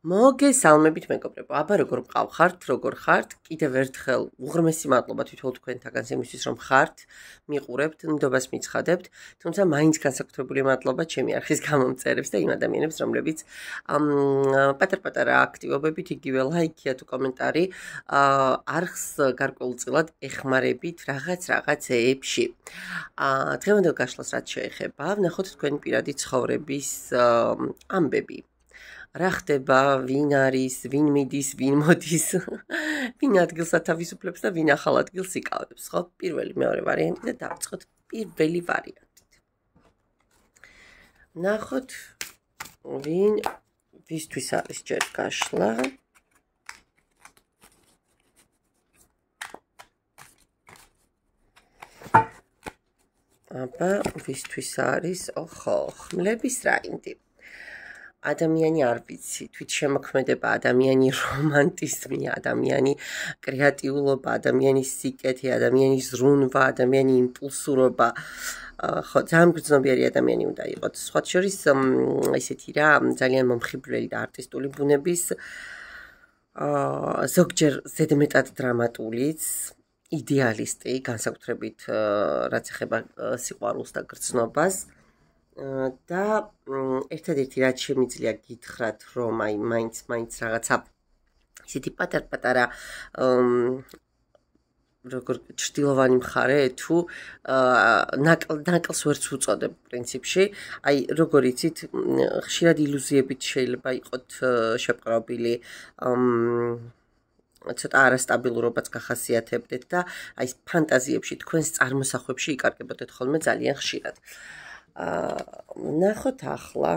მოგესალმებით მეგობრებო, აბა როგორ მყავხართ, როგორ ხართ? კიდევ ერთხელ უღრმესი მადლობა თითოეულ თქვენთაგანს იმისთვის, რომ ხართ, მიყურებთ, ნდობას მიცხადებთ, თუმცა მაინც განსაკუთრებული მადლობა ჩემი არხის გამომწერებს და იმ ადამიანებს, რომლებიც პატარ-პატარა აქტივობებით, იგივე ლაიქია თუ კომენტარი, არხს გარკვეულწილად ეხმარებით რაღაცეებში. დღევანდელ გაშლას რაც შეეხება, ვნახოთ თქვენი პირადი ცხოვრების ამბები. რა ხდება, ვინ არის, ვინ მიდის, ვინ მოდის, ვინ ადგილს ათავისუფლებს და ვინ ახალ ადგილს იკავებს, ხო? პირველი, მეორე ვარიანტი და დავიწყოთ პირველი ვარიანტით. ნახოთ, ვისთვის არის ჯერ გაშლა. აბა, ვისთვის არის, ოხო, ხმლების რაინდი. ადამიანი არ ვიცი, თვითშემოქმედება, ადამიანი რომანტიზმი, ადამიანი კრეატიულობა, ადამიანის სიკეთე, ადამიანის ზრუნვა, ადამიანის იმპულსურობა. ხო, ძალიან გრძნობიერი ადამიანი უნდა იყოს. სხვათა შორის, ესეთი რა, ძალიან მომხიბვლელი და არტისტული ბუნების, ზოგჯერ ზედმეტად დრამატულიც, იდეალისტი, განსაკუთრებით რაც ეხება სიყვარულს და გრძნობას. და ერთადერთი რაც შემიძლია გითხრათ, რომ აი მაინც რაღაცა ისეთი პატარ-პატარა როგორ ჭრდილოვანი მხარე თუ ნაკლს ვერც უწოდებ პრინციპში, აი როგორ იცით, ხშირად ილუზიებით შეიძლება იყოთ შეპყრობილი, ცოტა არასტაბილურობაც გახასიათებდეთ და აი ფანტაზიებში, თქვენს წარმოსახვებში იკარგებოდეთ ხოლმე ძალიან ხშირად. ნახოთ ახლა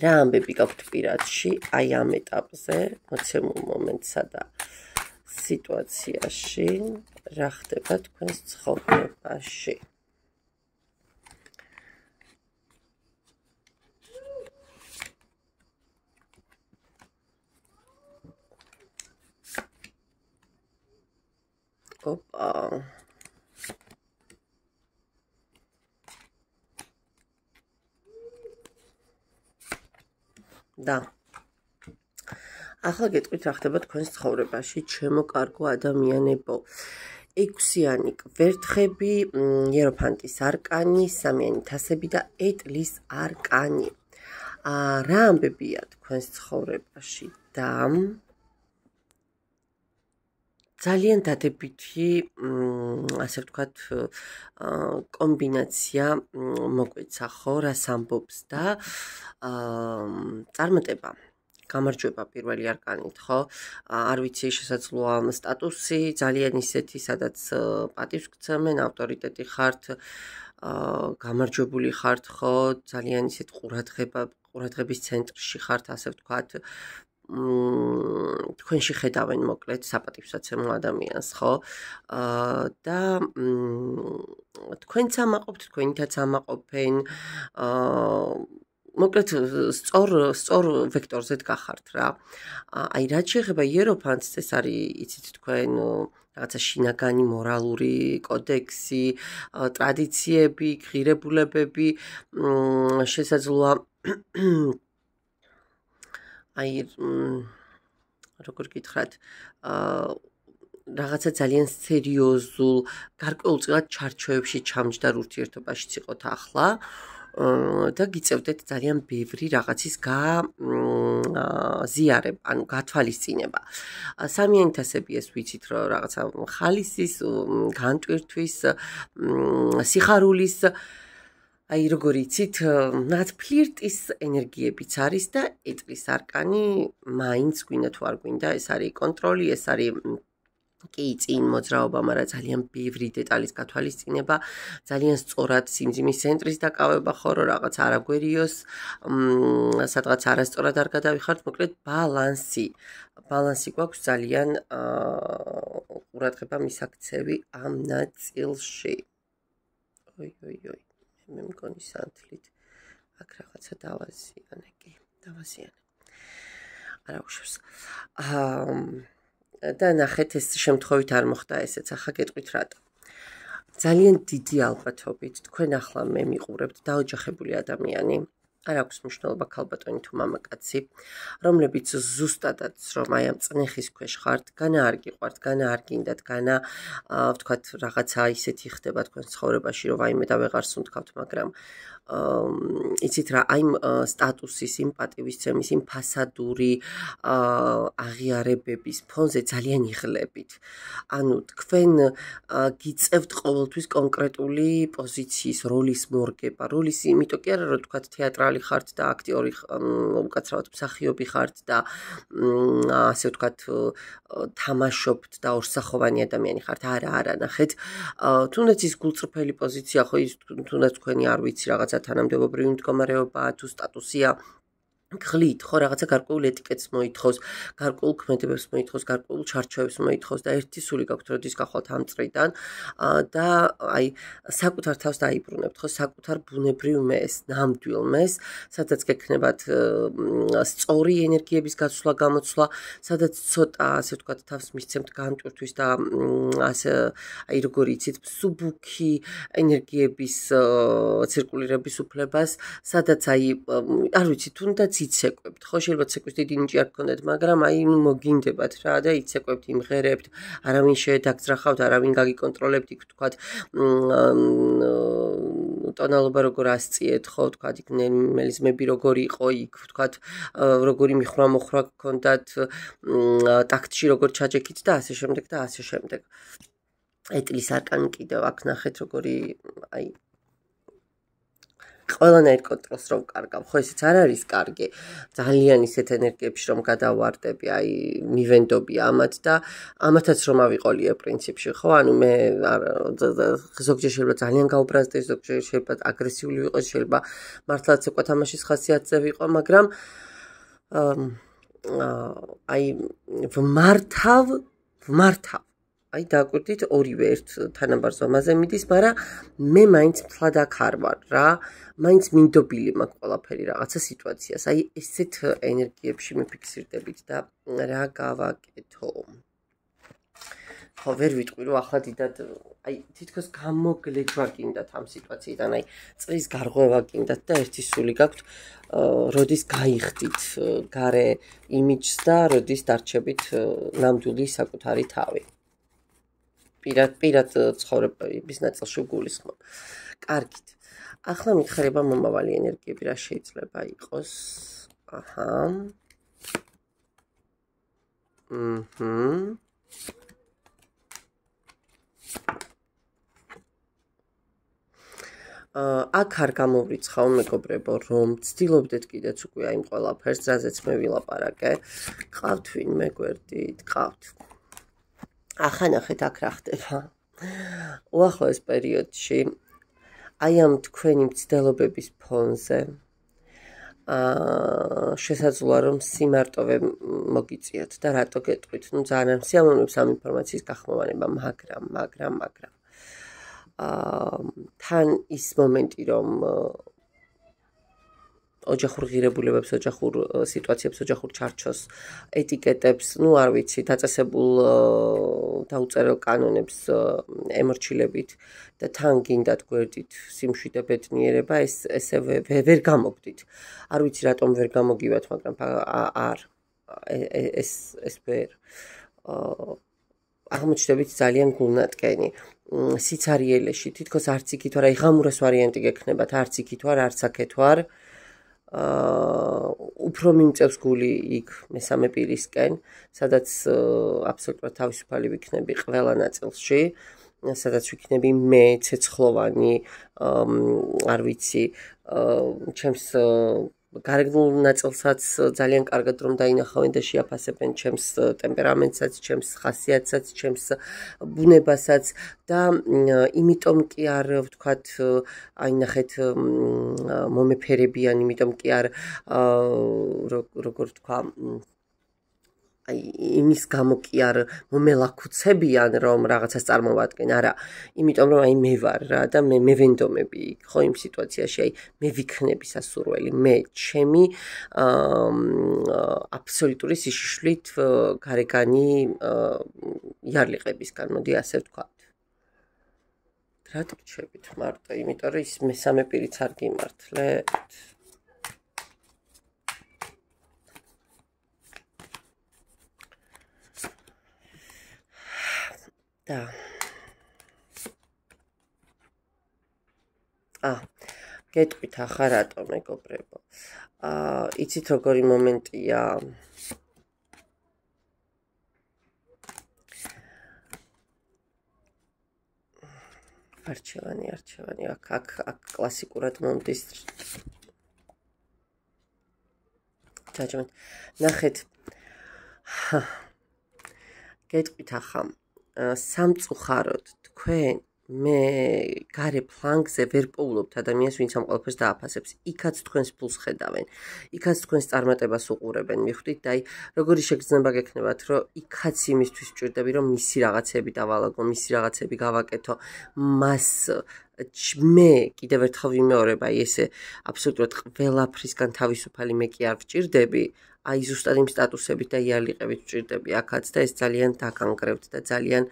რა ამბები გაქვთ პირადში, აი ამ ეტაპზე, მოცემულ მომენტსა და სიტუაციაში, რა ხდება თქვენს ცხოვრებაში. ოპა. და ახლა გეტყვით რა ხდება თქვენს ცხოვრებაში, ჩემო კარგო ადამიანებო. 6-იანი კვერთხები, იეროფანტის არკანი, 3-იანი თასები და ეტლის არკანი. რა ამბებია თქვენს ცხოვრებაში და ძალიან დადებითი, ასე ვთქვათ, კომბინაცია მოგვეცა, ხო, რას ამბობს და წარმატება. გამარჯვება პირველი არკანით, ხო? არ ვიცი, შესაძლოა სტატუსი, ძალიან ისეთი, სადაც პატივს გცემენ, ავტორიტეტი ხართ, გამარჯვებული ხართ, ხო? ძალიან ისეთ ყურადღების ცენტრში ხართ, ასე ვთქვათ. თქვენში ხედავენ მოკლედ საპატივსაცემლო ადამიანს, ხო? და თქვენც ამაყობთ, თქვენითაც ამაყობენ, მოკლედ სწორ ვექტორზე დგახართ რა. აი რაც შეეხება იეროფანტს, ეს არის, იცით თქვენ, რაღაცა შინაგანი მორალური კოდექსი, ტრადიციები, ღირებულებები, შესაძლოა აი როგორ გითხრათ, რაღაცა ძალიან სერიოზულ, გარკვეულწილად ჩარჩოებში ჩამჯდარ ურთიერთობაშიც იყოთ ახლა და გიწევდეთ ძალიან ბევრი რაღაცის გაზიარება, ანუ გათვალისწინება. 3-იანი თასები ეს ვიცით, რომ რაღაცა ხალისის, განტვირთვის, სიხარულის, აი როგორ იცით, რაღაც ფლირტის ენერგიებიც არის და ეტლის არკანი მაინც გვინდა თუ არ გვინდა, ეს არის კონტროლი, ეს არის კი წინ მოძრაობა, მაგრამ ძალიან ბევრი დეტალის გათვალისწინება, ძალიან სწორად სიმძიმის ცენტრის დაკავება, ხო, რომ რაღაც არ აგვერიოს, სადღაც არასწორად არ გადავიხართ, მოკლედ ბალანსი გვაქვს ძალიან ყურადღება მისაქცევი ამ ნაწილში. ой. მე მგონი სანთლით აქ რაღაცა დავაზიანე, კი, დავაზიანე. არა უშავს. და ნახეთ, ეს შემთხვევით არ მოხდა ესეც, ახლა გეტყვით რატო. ძალიან დიდი ალბათობით თქვენ ახლა მე მიყურებთ დაოჯახებული ადამიანი, არ აქვს მნიშვნელობა ქალბატონი თუ მამაკაცი, რომლებიც ზუსტადაც რომ აი ამ წნეხის ქვეშ ხართ, განა არ გიყვართ, განა არ გინდათ, განა ვთქვათ რაღაცა ისეთი ხდება თქვენ ცხოვრებაში, რომ აიმე და ვეღარ სუნთქავთ, მაგრამ იცით რა, აი სტატუსის, იმ პატივისცემის, იმ ფასადური აღიარებების ფონზე ძალიან იღლებით. ანუ თქვენ გიწევთ ყოველთვის კონკრეტული პოზიციის, როლის მორგება, როლის იმიტომ კი არა, რომ თქვათ თეატრალი ხართ და აქტიორი, უკაცრავად მსახიობი ხართ და ასე ვთქვათ თამაშობთ და ორსახოვანი ადამიანი ხართ. არა, ნახეთ. თუნდაც ის გულწრფელი პოზიცია ხო ის თუნდაც თქვენი არ ვიცი რაღაცა თანამდებობრივი მდგომარეობაა თუ სტატუსია გლით ხო რაღაცა გარკვეულ ეტიკეტს მოითხოვს, გარკვეულ ქმედებებს მოითხოვს, გარკვეულ ჩარჩოებს მოითხოვს და ერთი სული გაქვთ როდის გახვალთ ამ წრიდან და აი საკუთარ თავს დაიბრუნებთ ხო საკუთარ ბუნებრივ მეს, ნამდვილ მეს, სადაც გექნებათ სწორი ენერგიების გაცვლა, გამოცვლა, სადაც ცოტა ასე ვთქვათ თავს მისცემთ განტვირთვის და ასე აი როგორი იცით მსუბუქი ენერგიების ცირკულირების უფლებას, სადაც აი არ ვიცი თუნდაც იცეკვებთ, ხო შეიძლება ცეკვის დიდი ნიჭი არ გქონდეთ, მაგრამ აი მოგინდებათ რა და იცეკვებთ, იმღერებთ, არავინ შეედაგძრახავთ, არავინ გაგიკონტროლებთ, იქ ვთქვათ ტონალობა როგორ ასწიეთ, ხო ვთქვათ იქ მელისმები როგორი იყო, იქ ვთქვათ როგორი მიხრა-მოხრა გქონდათ, ტაქტში როგორ ჩაჯექით და ასე შემდეგ და ასე შემდეგ. ეტლის არკანი კიდევ აქ ნახეთ როგორი აი ყველანაირ კონტროლს რომ კარგავ, ხო ესეც არ არის კარგი. ძალიან ისეთ ენერგიებში რომ გადავარდები, აი მივენდობი ამათ და ამათაც რომ ავიყოლიე პრინციპში, ხო? ანუ მე ზოგჯერ შეიძლება ძალიან გაუბრაზდეს, ზოგჯერ შეიძლება აგრესიული ვიყოს, შეიძლება მართლაც უკვე თამაშის ხასიათზე ვიყო, მაგრამ აი ვმართავ აი დააკვირდით ორივე ერთ თანაბარ ზომაზე მიდის, მაგრამ მე მაინც მთლად აქ არ ვარ რა, მაინც მინდობილი მაქვს ყველაფერი რაღაცა სიტუაციას. აი ესეთ ენერგიებში მიფიქსირდებით და რა გავაკეთო. ხო ვერ ვიტყვი რომ ახლა დიდად აი თითქოს გამოგლეჯვა გინდათ ამ სიტუაციიდან, აი წრის გარღვევა გინდათ და ერთი სული გაქვთ, როდის გაიხდით გარე იმიჯს და როდის დარჩებით ნამდვილი საკუთარი თავი. პირად ცხოვრების ნაწილში გულისხმობ. კარგით. ახლა მითხარება მომავალი ენერგიები რა შეიძლება იყოს. აჰა. აქ არ გამოვრიცხავ მეგობრებო, რომ ცდილობდეთ კიდეც უკვე აი ყველაფერს, რაზეც მე ვილაპარაკე. ყავთ ვინმე გვერდით, ყავთ. ახლა ნახეთ აქ რა ხდება. უახლოეს პერიოდში აი ამ თქვენი მცდელობების ფონზე შესაძლოა რომ სიმარტოვე მოგიწიათ და რატო გეტყვით? ნუ ძალიან არ მსიამოვნებს ამ ინფორმაციის გახმოვანება, მაგრამ თან ის მომენტი რომ ოჯახურ ღირებულებებს, ოჯახურ სიტუაციებს, ოჯახურ ჩარჩოს, ეტიკეტებს, ნუ არ ვიცი, დაწესებულ დაუწერელ კანონებს ემორჩილებით და თან გინდათ გვერდით სიმშვიდე ბედნიერება, ესე ვერ გამოგდით. არ ვიცი რატომ ვერ გამოგივათ, მაგრამ არ ეს ვერ აღმოჩნდებით ძალიან გულნატკენი. სიცარიელეში თითქოს არც იქით ვარ, აი ღამურას ვარიანტი გექნებათ, არც იქით ვარ, არც აქეთ ვარ. უფრო მიმწევს გული იქ მესამე პირისკენ, სადაც აბსოლუტურად თავისუფალი ვიქნები ყველა ნაწილში, სადაც ვიქნები მე ცეცხლოვანი, არ ვიცი, ჩემს გარეგნულ ნაწილსაც ძალიან კარგად რომ დაინახავენ და შეაფასებენ ჩემს ტემპერამენტსაც, ჩემს ხასიათსაც, ჩემს ბუნებასაც და იმიტომ კი არ ვთქვათ, აი ნახეთ მომეფერებიან, იმიტომ კი არ როგორ ვთქვა აი იმის გამო კი არ მომელაქუცებიან რომ რაღაცას წარმოვადგენ, არა, იმიტომ რომ აი მე ვარ რა და მე ვენდომები ხო იმ სიტუაციაში, აი მე ვიქნები სასურველი, მე ჩემი აბსოლუტური სიშიშვლით გარეგანი იარლიყებისგან, მოდი ასე ვთქვათ. რა ტკიჩებით მარტო, იმიტომ რომ ის მესამე პირიც არ გიმართლეთ. და გეტყვით ახლა რატო მეგობრებო იცით როგორი მომენტია არჩევანი აქ კლასიკურად მომდის ჯაჯმენტ ნახეთ გეტყვით ახლა სამწუხაროდ თქვენ მე გარე ფლანგზე ვერ პოულობთ ადამიანს ვინც ამ ყველაფერს დააფასებს იქაც თქვენს ფულს ხედავენ იქაც თქვენს წარმატებას უყურებენ მიხვდით და აი როგორი შეგრძნება გექნებათ რომ იქაც იმისთვის ვჭირდები რომ მისი რაღაცები დავალაგო მისი რაღაცები გავაკეთო მას მე კიდევ ერთხელ ვიმეორებ აი ესე აბსოლუტურად ყველაფრისგან თავისუფალი მე კი არ ვჭირდები აი ზუსტად იმ სტატუსებით და იარლიყებით ვჭირდები აქაც და ეს ძალიან დაგანგრევთ და ძალიან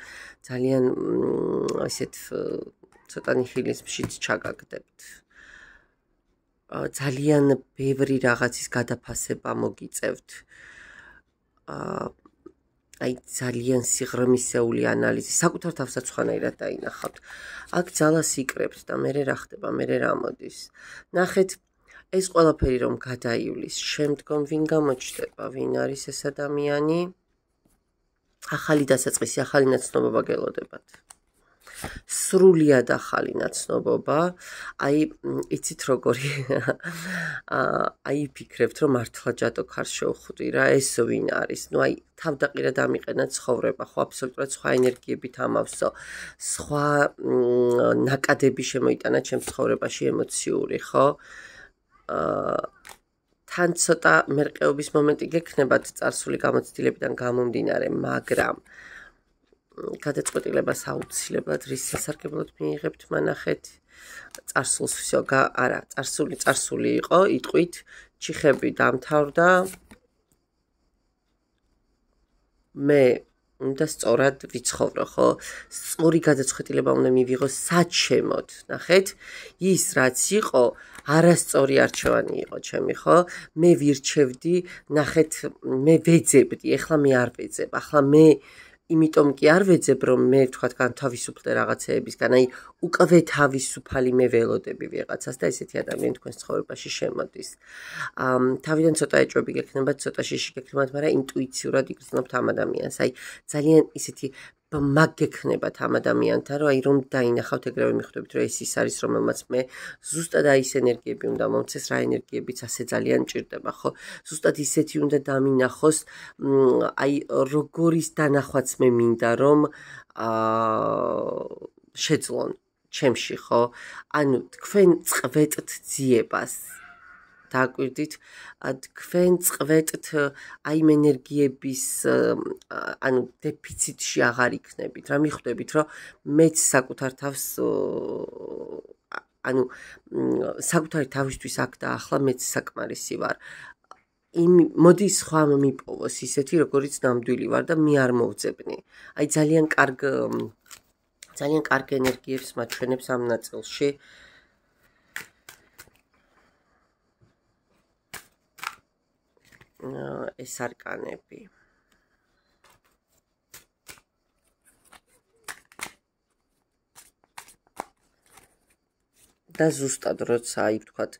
ესეთ ცოტა ნიჰილიზმშიც ჩაგაგდებთ ძალიან ბევრი რაღაცის გადაფასება მოგიწევთ აი ძალიან სიღრმისეული ანალიზი საკუთარ თავსაც სხვანაირად დაინახავთ აქ ძალას იკრებთ და მე რა ხდება მე რა მოდის ნახეთ ეს ყველაფერი რომ გადაივლის შემდგომ ვინ გამოჩნდება ვინ არის ეს ადამიანი ახალი დასაწყისი ახალი ნაცნობობა გელოდებათ სრულიად ახალი ნაცნობობა აი იცით როგორი აი ფიქრებთ რომ მართლა ჯატო ქარს შევხვდი რა ეს ვინ არის ნუ აი თავდაყირა დამიყენა ცხოვრება ხო აბსოლუტურად სხვა ენერგიებით ამავსო სხვა ნაკადები შემოიტანა ჩემს ცხოვრებაში ემოციური ხო თან ცოტა მერყეობის მომენტი გექნებათ წარსული გამოცდილებიდან გამომდინარე მაგრამ გადაწყვეტილებას აუცილებლად რის სასარგებლოდ მიიღებთ მანახეთ წარსულს всё არა წარსული იყო იტყვით ჩიხები დამთავრდა მე უნდა სწორად ვიცხოვრო ხო სწორი გადაწყვეტილება უნდა მივიღო საჩემოდ ნახეთ ის რაც იყო არასწორი არჩევანი იყო ჩემი ხო მე ვირჩევდი ნახეთ მე ვეძებდი ეხლა მე არ ვეძებ ახლა მე იმიტომ კი არ ვეძებ რომ მე თქვათ განთავისუფლდე რაღაცეებისგან აი უკვე თავისუფალი მე ველოდები ვიღაცას და ესეთი ადამიანი თქვენს ცხოვრებაში შემოდის თავიდან ცოტა ეჭვები გექნებათ ცოტა შიში გექნებათ მაგრამ ინტუიციურად იგრძნობთ ამ ადამიანს აი ძალიან ისეთი მაგ გექნებათ ამ ადამიანთან რომ აი რომ დაინახავთ ეგრევე მიხვდებით რომ ეს ის არის რომელმაც მე ზუსტად აი ეს ენერგიები უნდა მომცეს რა ენერგიებიც ასე ძალიან ჭირდება ხო ზუსტად ისეთი უნდა დამინახოს აი როგორის დანახვაც მე მინდა რომ შეძლონ ჩემში ხო ანუ თქვენ წვეტთ ძიებას დააკვირდით თქვენ წვეტთ აი ენერგიების ანუ დეფიციტში აღარ იქნებით რა მიხვდებით რომ მეც საკუთარ თავს ანუ საკუთარი თავისთვის აქ და ახლა მეც საკმარისი ვარ მოდი სხვა მიპოვოს ისეთი როგორიც ნამდვილი ვარ და მე არ მოვძებნი აი ძალიან კარგ ენერგიებს მაჩვენებს ამ ნაწილში ეს არკანები და ზუსტად როცა აი ვთქვათ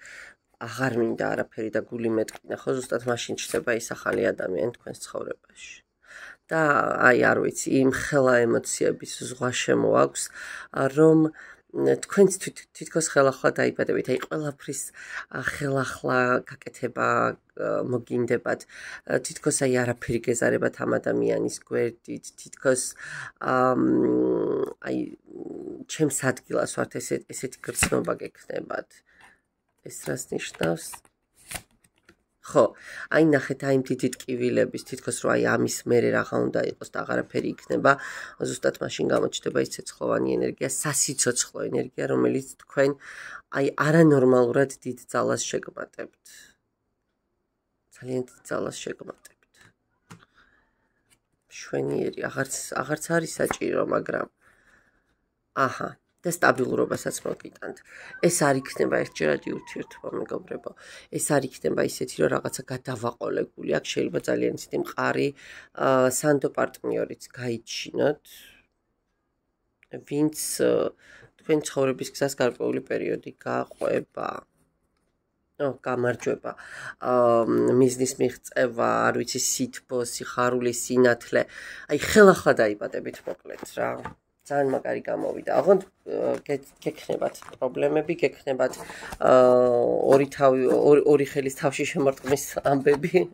აღარ მინდა არაფერი და გული მეტკინა ხო ზუსტად მაშინ ჩდება ის ახალი ადამიანი თქვენს ცხოვრებაში და აი არ ვიცი იმ ხელა ემოციების ზღვა შემოაქვს რომ თქვენც თითქოს ხელახლა დაიბადებით აი ყველაფრის ხელახლა გაკეთება მოგინდებათ თითქოს აი არაფერი გეზარებათ ამ ადამიანის გვერდით თითქოს აი ჩემს ადგილას ვართ ესეთი გრძნობა გექნებათ ეს რას ნიშნავს ხო აი ნახეთ აი დიდი ტკივილების თითქოს რომ აი ამის მერე რაღა უნდა იყოს და აღარაფერი იქნება ზუსტად მაშინ გამოჩნდება ის ცეცხლოვანი ენერგია სასიცოცხლო ენერგია რომელიც თქვენ აი არანორმალურად დიდ ძალას შეგმატებთ ძალიან დიდ ძალას შეგმატებთ შვენიერი აღარც არის საჭირო მაგრამ აჰა და სტაბილურობასაც მოგიტანთ. ეს არ იქნება ერთჯერადი ურთიერთობა, მეგობრებო. ეს არ იქნება ისეთი, რომ რაღაცა გადავაყოლებული. აქ შეიძლება ძალიან ისეთი მყარი სანდო პარტნიორიც გაიჩინოთ. ვინც თქვენ ცხოვრების გზას გარკვეული პერიოდი გაყვება. გამარჯვება. მიზნის მიღწევა, არ ვიცი, სითბო, სიხარული, სინათლე. აი, ხელახლა დაიბადებით მოკლედ რა. ძალიან მაგარი გამოვიდა. ოღონდ გექნებათ პრობლემები, გექნებათ ორი ხელის თავში შემორტყმის ამბები.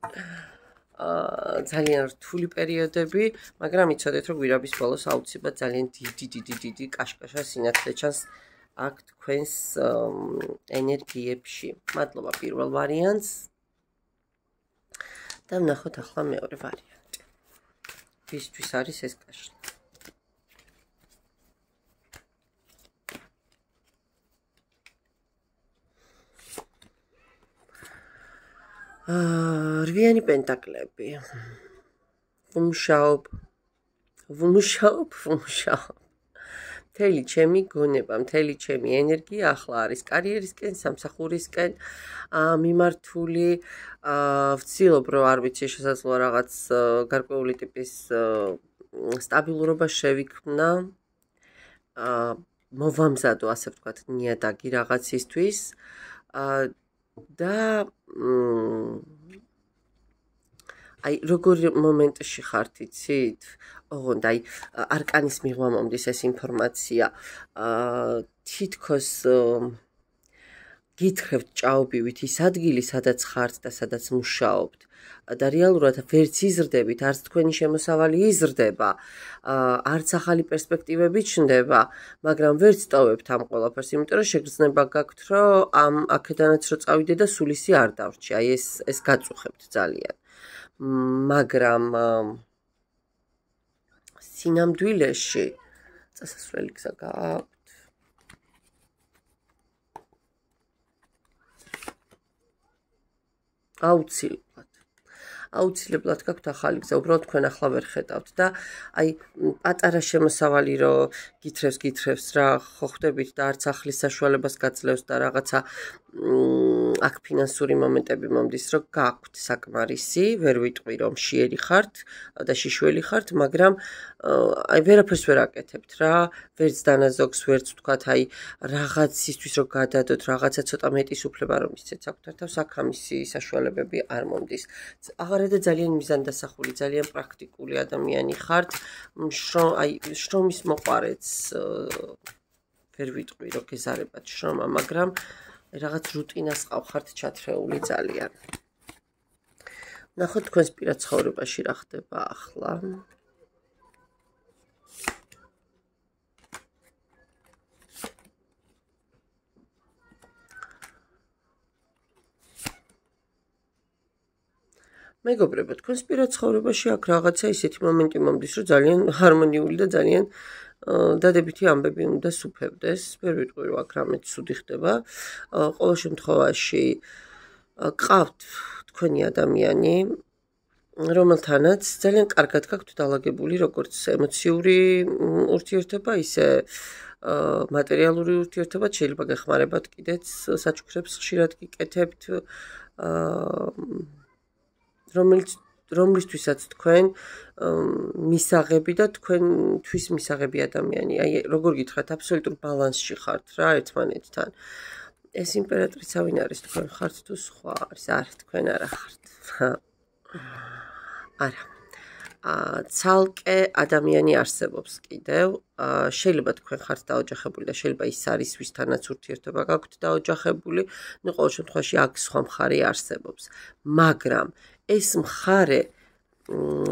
ძალიან რთული პერიოდები, მაგრამ იცოდეთ, რომ გვირაბის ბოლოს აუცილებლად ძალიან დიდი კაშკაშა სინათლე ჩანს აქ თქვენს ენერგიებში. მადლობა პირველ ვარიანტს და ვნახოთ ახლა მეორე ვარიანტი. ვისთვის არის ეს კაშკაშა? რვიანი პენტაკლები. ვმუშაობ. მთელი ჩემი გონება, მთელი ჩემი ენერგია ახლა არის კარიერისკენ, სამსახურისკენ მიმართული. ვცდილობ, რომ არ ვიცი, შესაძლოა რაღაც გარკვეული ტიპის სტაბილურობა შევიქმნა. მოვამზადო, ასე ვთქვათ, ნიადაგი რაღაცისთვის. და აი როგორ მომენტში ხართ იცით? ოღონდ აი არკანის მიღმა მომდის ეს ინფორმაცია. თითქოს გითხრებთ ჭაობივით ის ადგილი, სადაც ხართ და სადაც მუშაობთ. და რეალურად ვერც იზრდებით, არც თქვენი შემოსავალი იზრდება, არც ახალი პერსპექტივები ჩნდება, მაგრამ ვერც ტოვებთ ამ ყველაფერს, იმიტომ რომ შეგრძნება გაქვთ, რომ ამ აქედანაც რო წავიდე და სულ ისი არ დავრჩი. აი ეს გაწუხებთ ძალიან. მაგრამ სინამდვილეში წასასვლელი გზა გააქვთ. აუცილებლად გაქვთ ახალი გზა, უბრალოდ თქვენ ახლა ვერ ხედავთ და აი პატარა შემოსავალი რო გითხრევს რა, ხო ხვდებით და არც ახლის საშუალებას გაძლევს და რაღაცა აქ ფინანსური მომენტები მომდის, რომ გაქვთ საკმარისი, ვერ ვიტყვი რომ მშიერი ხართ და შიშველი ხართ, მაგრამ აი ვერაფერს ვერ აკეთებთ რა, ვერც დანაზოგს, ვერც ვთქვათ აი რაღაცისთვის რომ გადადოთ, რაღაცა ცოტა მეტის უფლება რომ ისცეთ საკუთარ თავს, აქ ამისი საშუალებები არ მომდის. აღარადა ძალიან მიზანდასახული, ძალიან პრაქტიკული ადამიანი ხართ, შრომის მოყვარეც ვერ ვიტყვი რომ გეზარებათ შრომა, მაგრამ რაღაც რუტინას ყავხართ ჩათრეული ძალიან. ნახოთ თქვენს პირად ცხოვრებაში რა ხდება ახლა. მეგობრებო, თქვენს პირად ცხოვრებაში აქ რაღაცა ისეთი მომენტი მომდის, რომ ძალიან ჰარმონიული და ძალიან დადებითი ამბები უნდა სუფევდეს. ვერ ვიტყვი რომ აქ რამე ცუდი ხდება. ყოველ შემთხვევაში ყავთ თქვენი ადამიანი, რომელთანაც ძალიან კარგად გაქვთ დალაგებული როგორც ემოციური ურთიერთობა, ისე მატერიალური ურთიერთობა, შეიძლება გეხმარებათ კიდეც საჩუქრებს ხშირად გიკეთებთ. რომლისთვისაც თქვენ მისაღები და თქვენთვის მისაღები ადამიანი. აი, როგორ გითხრათ, აბსოლუტურ ბალანსში ხართ რა ერთმანეთთან. ეს იმპერატრიცა ვინ არის, თქვენ ხართ თუ სხვა არის? არა, თქვენ არა ხართ. არა. ცალკე ადამიანი არსებობს კიდევ. შეიძლება თქვენ ხართ დაოჯახებული და შეიძლება ის არის, ვისთანაც ურთიერთობა გაქვთ დაოჯახებული. ნუ ყოველ შემთხვევაში აქ სხვა მხარე არსებობს. მაგრამ ეს მხარე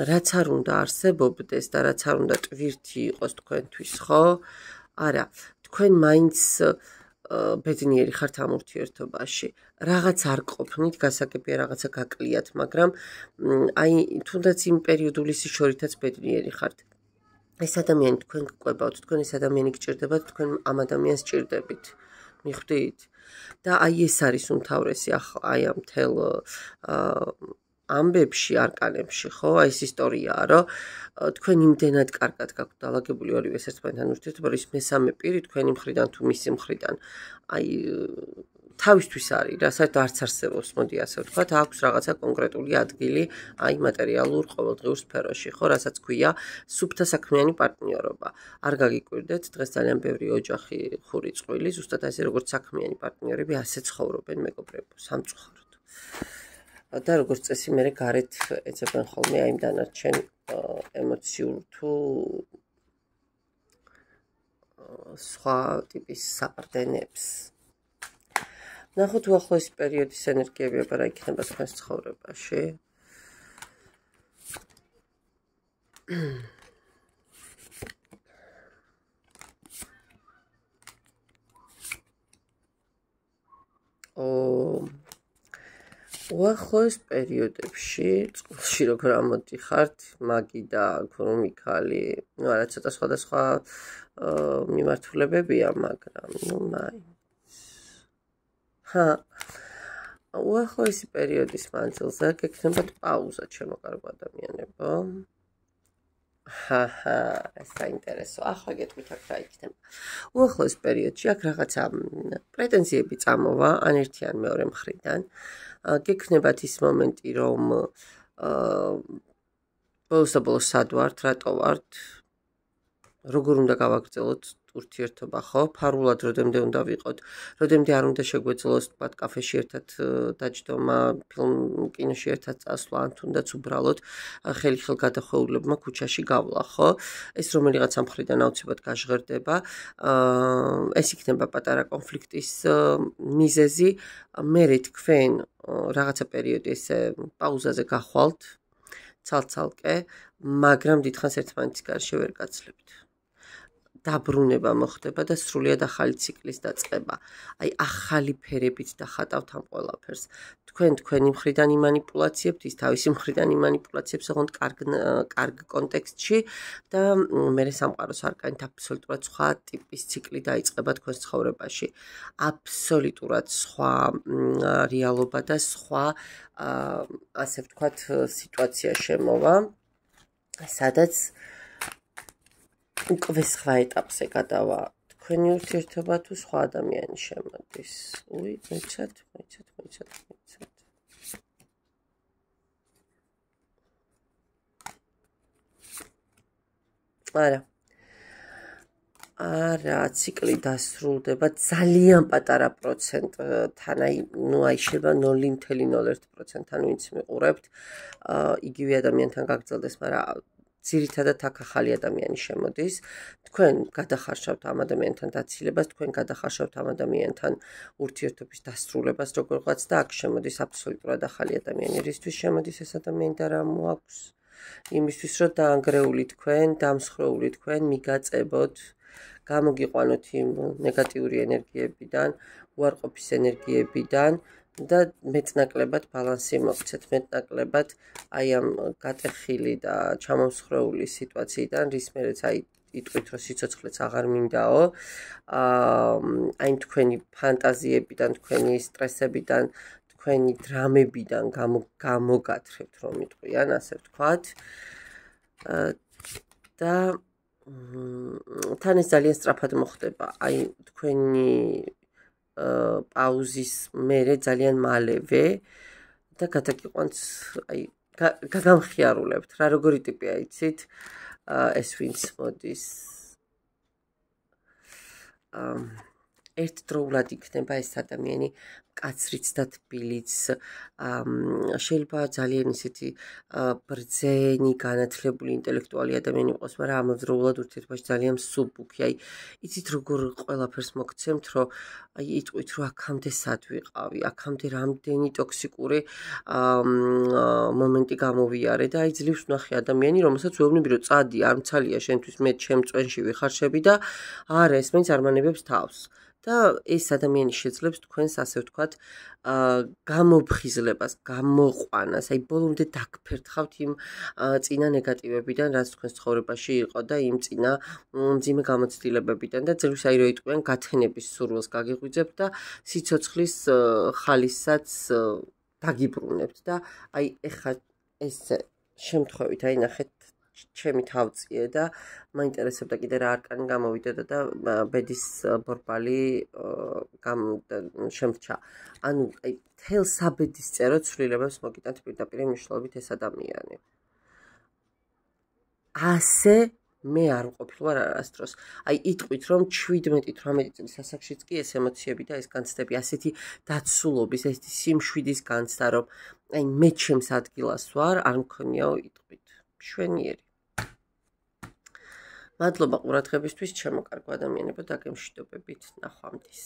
რაც არ უნდა არსებობდეს და რაც არ უნდა ტვირთი იყოს თქვენთვის, ხო? არა, თქვენ მაინც ბედნიერი ხართ ამ ურთიერთობაში. რაღაც არ ყოფნით, გასაგებია რაღაცა გაკლიათ, მაგრამ აი თუნდაც იმ პერიოდული სიშორითაც ბედნიერი ხართ. ეს ადამიანი თქვენ გყვებავთ, თქვენ ეს ადამიანი გჭირდებათ, თქვენ ამ ადამიანს ჭირდებით. მიხვდით? და აი ეს არის უმთავრესი აი ამ მთელ ამბებში, არკანებში, ხო? აი ეს ისტორიაა, რომ თქვენ იმდენად კარგად გაქვთ დალაგებული ორივეს ერთმანეთთან ურთიერთობა, რომ ის მესამე პირი თქვენი მხრიდან თუ მისი მხრიდან აი თავისთვის არის რა, საერთოდ არც არსებობს, მოდი ასე ვთქვათ, აქვს რაღაცა კონკრეტული ადგილი, აი მატერიალურ ყოველდღიურ სფეროში, ხო, რასაც ქვია სუფთა საქმიანი პარტნიორობა. არ გაგიკვირდეთ, დღეს ძალიან ბევრი ოჯახი ხური წყვილი, ზუსტად ასე როგორც საქმიანი პარტნიორები ასე ცხოვრობენ მეგობრებო, სამწუხაროდ. და როგორც წესი მე გარეთ ეძებენ ხოლმე აი დანარჩენ ემოციურ თუ სხვა ტიპის საყრდენებს. ნახოთ უახლოესი პერიოდის ენერგიები აბა რა იქნება თქვენს ცხოვრებაში. უახლოეს პერიოდებში წყვილში როგორ ამოდიხართ მაგი და ქრომიკალი, ну არა ცოტა სხვადასხვა მიმართულებებია, მაგრამ ну მაინც უახლოესი პერიოდის მანძილზე გექნებათ პაუზა ჩემო კარგო ადამიანებო. ეს საინტერესო. ახლა გეტყვით აქ რა იქნება. უახლოეს პერიოდში აქ რაღაცა პრეტენზიები წამოვა ან ერთი ან მეორე მხრიდან. გექნებათ ის მომენტი, რომ ბოლოს სად ვართ, რატო ვართ, როგორ უნდა გავაგრძელოთ ურთიერთობა, ხო? ფარულად როდემდე უნდა ვიყოთ, როდემდე არ უნდა შეგვეძლოს თქვათ კაფეში ერთად დაჯდომა, კინოში ერთად წასვლა, ან თუნდაც უბრალოდ ხელი-ხელ გადახვეულებმა ქუჩაში გავლა, ხო? ეს რომელიღაცა მხრიდან აუცილებლად გაჟღერდება. ეს იქნება პატარა კონფლიქტის მიზეზი. მერე თქვენ რაღაცა პერიოდი ესე პაუზაზე გახვალთ, ცალ-ცალკე, მაგრამ დიდხანს ერთმანეთის გარშე ვერ გაძლებთ. დაბრუნება მოხდება და სრულიად ახალი ციკლის დაწყება. აი ახალი ფერებით დახატავთ ამ ყველაფერს. თქვენ თქვენი მხრიდან იმანიპულაციებთ, ის თავისი მხრიდან იმანიპულაციებს, ოღონდ კარგ კონტექსტში და მერე სამყაროს არკანით აბსოლუტურად სხვა ტიპის ციკლი დაიწყება თქვენს ცხოვრებაში. აბსოლუტურად სხვა რეალობა და სხვა ასე ვთქვათ სიტუაცია შემოვა, სადაც უკვე სხვა ეტაპზე გადავა თქვენი ურთიერთობა თუ სხვა ადამიანი შემოდის. მოიცათ. არა, ციკლი დასრულდება ძალიან პატარა პროცენტთან, აი შეიძლება 0.01%-თან ვინც მიყურებთ, იგივე ადამიანთან გაგრძელდეს, მაგრამ ძირითადად აქ ახალი ადამიანი შემოდის. თქვენ გადახარშავთ ამ ადამიანთან დაცილებას, თქვენ გადახარშავთ ამ ადამიანთან ურთიერთობის დასრულებას როგორღაც და აქ შემოდის აბსოლუტურად ახალი ადამიანი. რისთვის შემოდის ეს ადამიანი და რა მოაქვს? იმისთვის, რომ დაანგრეული თქვენ, დამსხრეული თქვენ მიგაწებოთ, გამოგიყვანოთ იმ ნეგატიური ენერგიებიდან, უარყოფის ენერგიებიდან და მეტნაკლებად ბალანსი მოგცეთ, მეტნაკლებად აი ამ გატეხილი და ჩამომსხრეული სიტუაციიდან, რის მერეც აი იტყვით, რომ სიცოცხლეც აღარ მინდაო, აი თქვენი ფანტაზიებიდან, თქვენი სტრესებიდან, თქვენი დრამებიდან გამოგათრებთ, რომ იტყვიან, ასე ვთქვათ. და თან ეს ძალიან სწრაფად მოხდება. აი თქვენი პაუზის მერე ძალიან მალევე და გადაგიყვანთ, აი გაგამხიარულებთ რა როგორი ტიპია იცით ეს ვინც მოდის ერთდროულად იქნება ეს ადამიანი კაცრიც და თბილიც შეიძლება ძალიან ისეთი ბრძენი განათლებული ინტელექტუალი ადამიანი იყოს, მაგრამ ამავდროულად ურთიერთობაში ძალიან მსუბუქი. აი იცით როგორ ყველაფერს მოგცემთ, რომ აი იტყვით, რომ აქამდე სად ვიყავი, აქამდე რამდენი ტოქსიკური მომენტი გამოვიარე და აი ძლივს ვნახე ადამიანი, რომელსაც ვეუბნები, რომ წადი, არ მცალია შენთვის, მე ჩემ წვენში ვიხარშები და არა ეს მაინც არ მანებებს თავს. და ეს ადამიანი შეძლებს თქვენს ასე ვთქვათ გამოფხიზლებას, გამოყვანას, აი ბოლომდე დაგფერთხავთ იმ წინა ნეგატივებიდან, რაც თქვენს ცხოვრებაში იყო და იმ წინა მძიმე გამოცდილებებიდან და ძლივს აი რო იტყვიან გათენების სურვილს გაგიღვიძებთ და სიცოცხლის ხალისსაც დაგიბრუნებთ და აი ეხლა ეს შემთხვევით აი ნახეთ ჩემი თავწიე და მაინტერესებდა კიდე რა არკანი გამოვიდოდა და ბედის ბორბალი შემრჩა. ანუ აი თელ საბედის წერო ცვლილებებს მოგიტანთ პირდაპირ მნიშვნელობით ეს ადამიანი. ასე მე არ ვყოფილ ვარ არასდროს. აი იტყვით რომ 17-18 წლის ასაკშიც კი ეს ემოციები და ეს განცდები ასეთი დაცულობის, ესეთი სიმშვიდის განცდა რომ აი მე ჩემს ადგილას ვარ, არ მქონიაო იტყვით. მშვენიერი. მადლობა ყურადღებისთვის, ჩემო კარგო ადამიანებო, დაგემშვიდობებით, ნახვამდის.